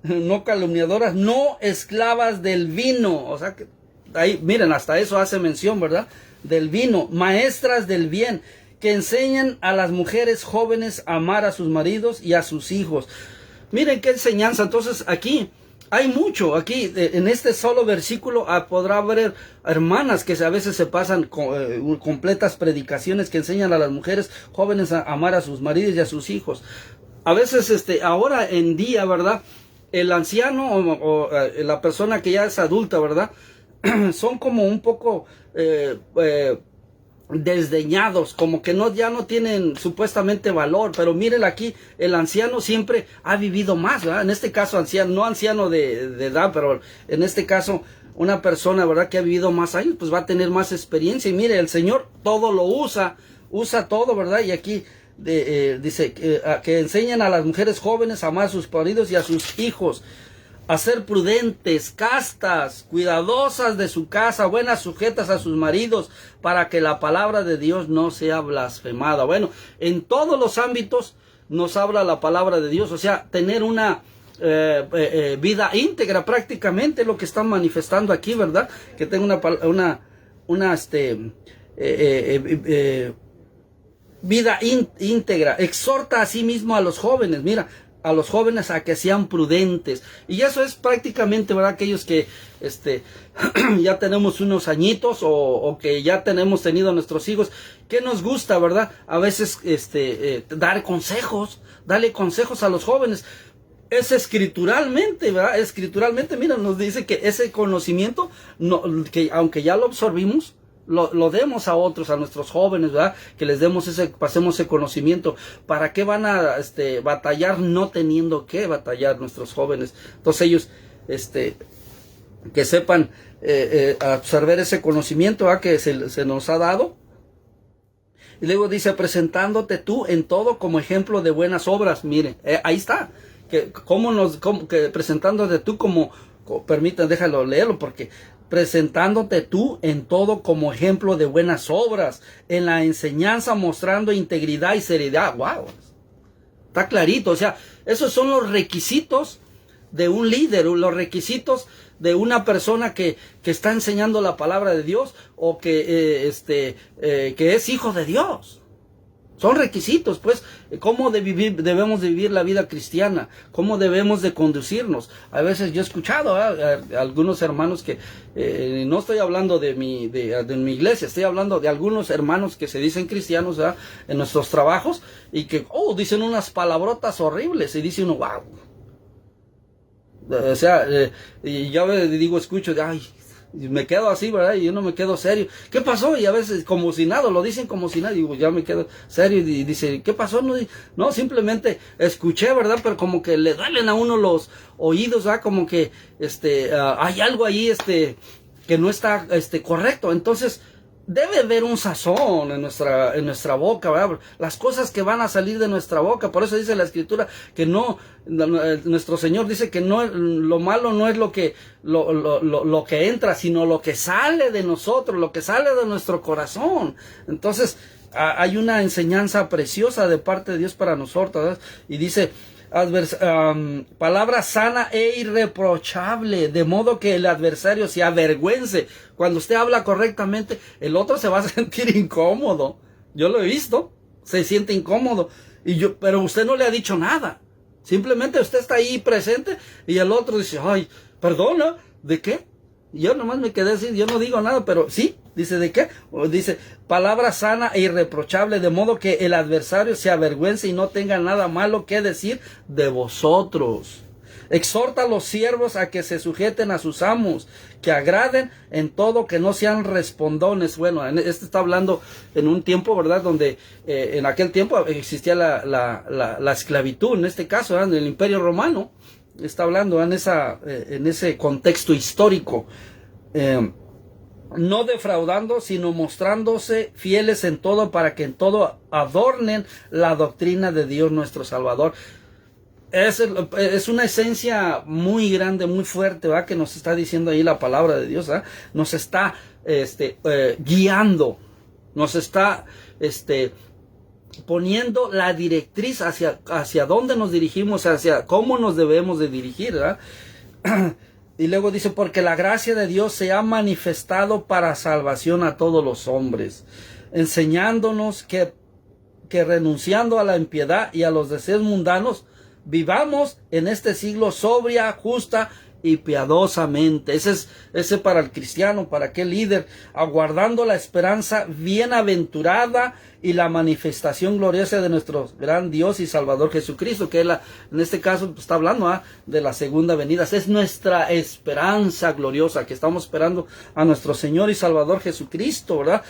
no calumniadoras, no esclavas del vino, o sea, que ahí, miren, hasta eso hace mención, ¿verdad? Del vino, maestras del bien, que enseñan a las mujeres jóvenes a amar a sus maridos y a sus hijos. Miren qué enseñanza. Entonces aquí hay mucho, aquí en este solo versículo podrá haber hermanas que a veces se pasan completas predicaciones que enseñan a las mujeres jóvenes a amar a sus maridos y a sus hijos. A veces ahora en día, ¿verdad? El anciano o la persona que ya es adulta, ¿verdad? Son como un poco desdeñados, como que ya no tienen supuestamente valor. Pero miren aquí, el anciano siempre ha vivido más, ¿verdad? En este caso anciano, no anciano de edad, pero en este caso una persona, ¿verdad?, que ha vivido más años, pues va a tener más experiencia. Y mire, el Señor todo lo usa todo, ¿verdad? Y aquí dice que enseñan a las mujeres jóvenes a amar a sus maridos y a sus hijos, a ser prudentes, castas, cuidadosas de su casa, buenas, sujetas a sus maridos, para que la palabra de Dios no sea blasfemada. Bueno, en todos los ámbitos nos habla la palabra de Dios, o sea, tener una vida íntegra, prácticamente lo que están manifestando aquí, ¿verdad? Que tenga vida íntegra. Exhorta a sí mismo a los jóvenes, mira, a los jóvenes a que sean prudentes. Y eso es prácticamente, ¿verdad? Aquellos que ya tenemos unos añitos o que ya tenemos tenido nuestros hijos, que nos gusta, ¿verdad? A veces dar consejos, darle consejos a los jóvenes. Es escrituralmente, ¿verdad? Escrituralmente, mira, nos dice que ese conocimiento, no, que aunque ya lo absorbimos, lo demos a otros, a nuestros jóvenes, ¿verdad? Que les demos pasemos ese conocimiento. ¿Para qué van a batallar no teniendo que batallar nuestros jóvenes? Entonces ellos, que sepan absorber ese conocimiento, ¿verdad? Que se nos ha dado. Y luego dice, presentándote tú en todo como ejemplo de buenas obras. Miren, ahí está. Que presentándote tú permítanme, déjalo leerlo, porque presentándote tú en todo como ejemplo de buenas obras, en la enseñanza mostrando integridad y seriedad. ¡Wow! Está clarito, o sea, esos son los requisitos de un líder, los requisitos de una persona que está enseñando la palabra de Dios o que es hijo de Dios. Son requisitos, pues, cómo debemos de vivir la vida cristiana, cómo debemos de conducirnos. A veces yo he escuchado a algunos hermanos que, no estoy hablando de mi iglesia, estoy hablando de algunos hermanos que se dicen cristianos, ¿verdad? En nuestros trabajos, y que, dicen unas palabrotas horribles, y dice uno, wow. O sea, y yo digo, escucho, y me quedo así, ¿verdad? Y yo no me quedo serio. ¿Qué pasó? Y a veces como si nada, lo dicen como si nada. Y digo, ya me quedo serio y dice, ¿qué pasó? No, simplemente escuché, ¿verdad? Pero como que le duelen a uno los oídos, ¿verdad? Como que hay algo ahí que no está correcto. Entonces, debe haber un sazón en nuestra boca, ¿verdad? Las cosas que van a salir de nuestra boca. Por eso dice la Escritura que nuestro Señor dice que no, lo malo no es lo que entra, sino lo que sale de nosotros, lo que sale de nuestro corazón. Entonces, hay una enseñanza preciosa de parte de Dios para nosotros, ¿verdad? Y dice, palabra sana e irreprochable, de modo que el adversario se avergüence. Cuando usted habla correctamente, el otro se va a sentir incómodo. Yo lo he visto, se siente incómodo, pero usted no le ha dicho nada. Simplemente usted está ahí presente y el otro dice, ay, perdona, ¿de qué? Yo nomás me quedé así, yo no digo nada, pero sí, dice, ¿de qué? Dice, palabra sana e irreprochable, de modo que el adversario se avergüence y no tenga nada malo que decir de vosotros. Exhorta a los siervos a que se sujeten a sus amos, que agraden en todo, que no sean respondones. Bueno, está hablando en un tiempo, ¿verdad? Donde en aquel tiempo existía la esclavitud, en este caso, ¿verdad? En el Imperio Romano. Está hablando en ese contexto histórico. No defraudando, sino mostrándose fieles en todo, para que en todo adornen la doctrina de Dios nuestro Salvador. Es una esencia muy grande, muy fuerte, ¿verdad? Que nos está diciendo ahí la palabra de Dios, ¿verdad? Nos está guiando, nos está poniendo la directriz hacia dónde nos dirigimos, hacia cómo nos debemos de dirigir, ¿verdad? Y luego dice, porque la gracia de Dios se ha manifestado para salvación a todos los hombres, enseñándonos que renunciando a la impiedad y a los deseos mundanos, vivamos en este siglo sobria, justa y piadosamente. Ese para el cristiano, para aquel líder, aguardando la esperanza bienaventurada y la manifestación gloriosa de nuestro gran Dios y Salvador Jesucristo, que en este caso está hablando de la segunda venida. Es nuestra esperanza gloriosa, que estamos esperando a nuestro Señor y Salvador Jesucristo, ¿verdad?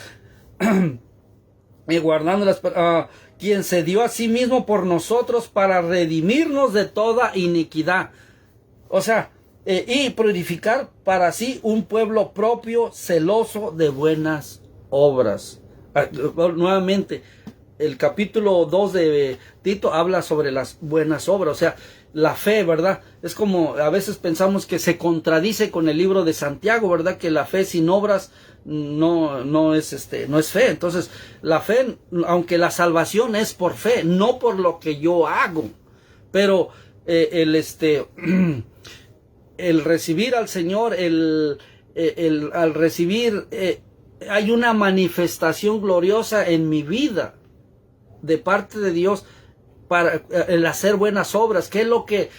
Y guardando la esperanza, quien se dio a sí mismo por nosotros para redimirnos de toda iniquidad. O sea, y purificar para sí un pueblo propio, celoso de buenas obras. Nuevamente, el capítulo 2 de Tito habla sobre las buenas obras, o sea, la fe, ¿verdad? Es como a veces pensamos que se contradice con el libro de Santiago, ¿verdad? Que la fe sin obras no es fe. Entonces, la fe, aunque la salvación es por fe, no por lo que yo hago, pero el recibir al Señor, al recibir hay una manifestación gloriosa en mi vida de parte de Dios para el hacer buenas obras. ¿Qué es lo que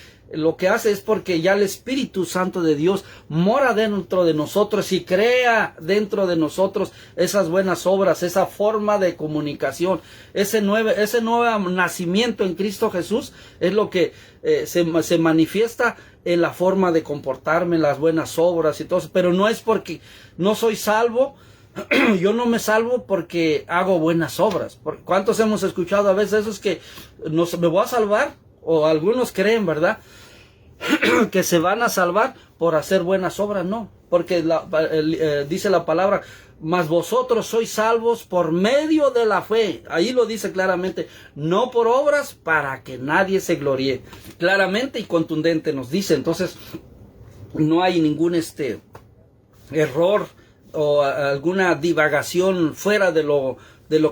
hace? Es porque ya el Espíritu Santo de Dios mora dentro de nosotros y crea dentro de nosotros esas buenas obras, esa forma de comunicación, ese nuevo nacimiento en Cristo Jesús es lo que se manifiesta en la forma de comportarme, en las buenas obras y todo eso. Pero no es porque no soy salvo. Yo no me salvo porque hago buenas obras. ¿Cuántos hemos escuchado a veces esos que me voy a salvar? O algunos creen, ¿verdad? Que se van a salvar por hacer buenas obras. No, porque dice la palabra, mas vosotros sois salvos por medio de la fe. Ahí lo dice claramente, no por obras para que nadie se gloríe. Claramente y contundente nos dice. Entonces no hay ningún error o alguna divagación fuera de lo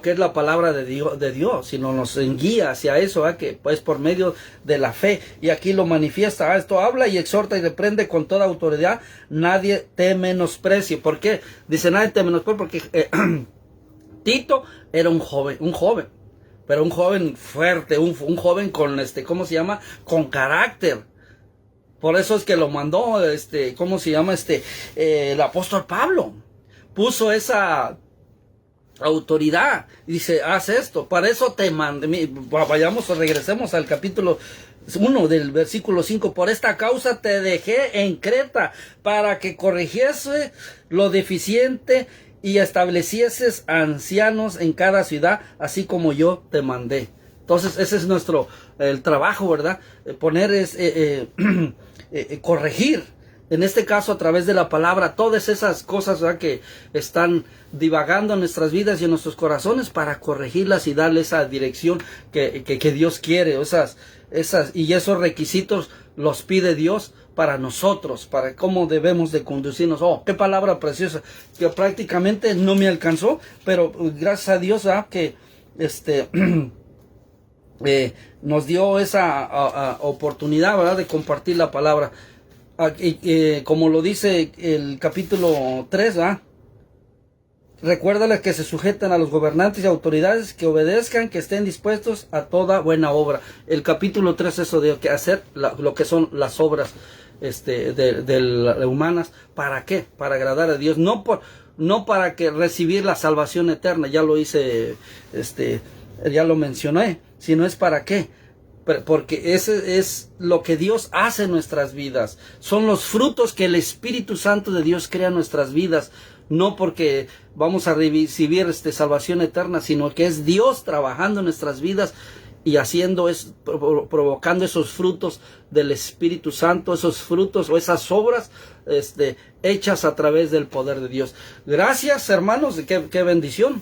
que es la palabra de Dios, sino nos guía hacia eso, que pues por medio de la fe. Y aquí lo manifiesta, esto habla y exhorta y reprende con toda autoridad, nadie te menosprecie. ¿Por qué? Dice nadie te menosprecie porque Tito era un joven, pero un joven fuerte, un joven con ¿cómo se llama? Con carácter. Por eso es que lo mandó, ¿cómo se llama? El apóstol Pablo puso esa autoridad y dice, haz esto, para eso te mandé. Regresemos al capítulo 1 del versículo 5. Por esta causa te dejé en Creta, para que corrigiese lo deficiente y establecieses ancianos en cada ciudad, así como yo te mandé. Entonces ese es el trabajo, ¿verdad? Corregir. En este caso, a través de la palabra, todas esas cosas, ¿verdad?, que están divagando en nuestras vidas y en nuestros corazones, para corregirlas y darle esa dirección que Dios quiere. Y esos requisitos los pide Dios para nosotros, para cómo debemos de conducirnos. Oh, qué palabra preciosa, que prácticamente no me alcanzó, pero gracias a Dios, que nos dio esa oportunidad, ¿verdad?, de compartir la palabra. Como lo dice el capítulo 3, recuérdales que se sujeten a los gobernantes y autoridades, que obedezcan, que estén dispuestos a toda buena obra. El capítulo 3 eso de que hacer lo que son las obras humanas. ¿Para qué? Para agradar a Dios, no para que recibir la salvación eterna. Ya lo hice, ya lo mencioné, sino es para qué. Porque ese es lo que Dios hace en nuestras vidas. Son los frutos que el Espíritu Santo de Dios crea en nuestras vidas. No porque vamos a recibir salvación eterna, sino que es Dios trabajando en nuestras vidas y provocando esos frutos del Espíritu Santo, esos frutos o esas obras hechas a través del poder de Dios. Gracias, hermanos, qué bendición.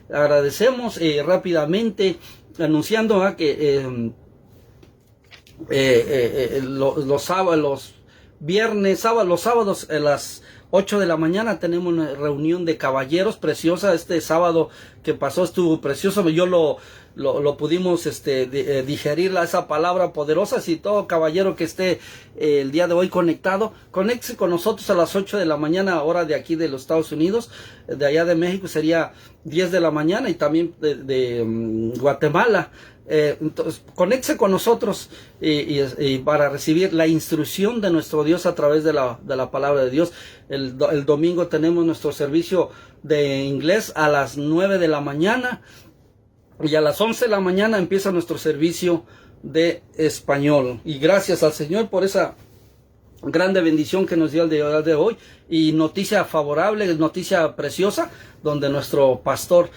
Agradecemos rápidamente anunciando que los sábados a las 8 de la mañana tenemos una reunión de caballeros preciosa. Este sábado que pasó estuvo precioso. Yo lo pudimos digerir esa palabra poderosa. Si todo caballero que esté el día de hoy conéctese con nosotros a las 8 de la mañana, hora de aquí de los Estados Unidos. De allá de México sería 10 de la mañana, y también de Guatemala. Entonces, conéctese con nosotros y para recibir la instrucción de nuestro Dios a través de la palabra de Dios. El domingo tenemos nuestro servicio de inglés a las 9 de la mañana, y a las 11 de la mañana empieza nuestro servicio de español. Y gracias al Señor por esa grande bendición que nos dio el día de hoy, y noticia favorable, noticia preciosa, donde nuestro pastor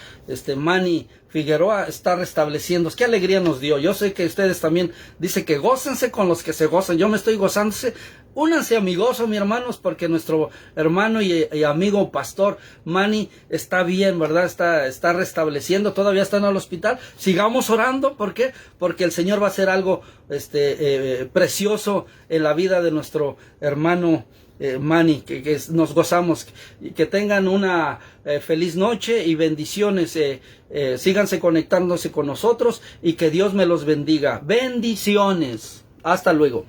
Manny Figueroa está restableciendo. Qué alegría nos dio. Yo sé que ustedes también dice que gócense con los que se gozan. Yo me estoy gozándose. Únanse a mi gozo, mis hermanos, porque nuestro hermano y amigo pastor Manny está bien, ¿verdad? Está restableciendo. Todavía está en el hospital. Sigamos orando. ¿Por qué? Porque el Señor va a hacer algo precioso en la vida de nuestro hermano Manny, que nos gozamos. Y que tengan una feliz noche y bendiciones. Síganse conectándose con nosotros, y que Dios me los bendiga. Bendiciones. Hasta luego.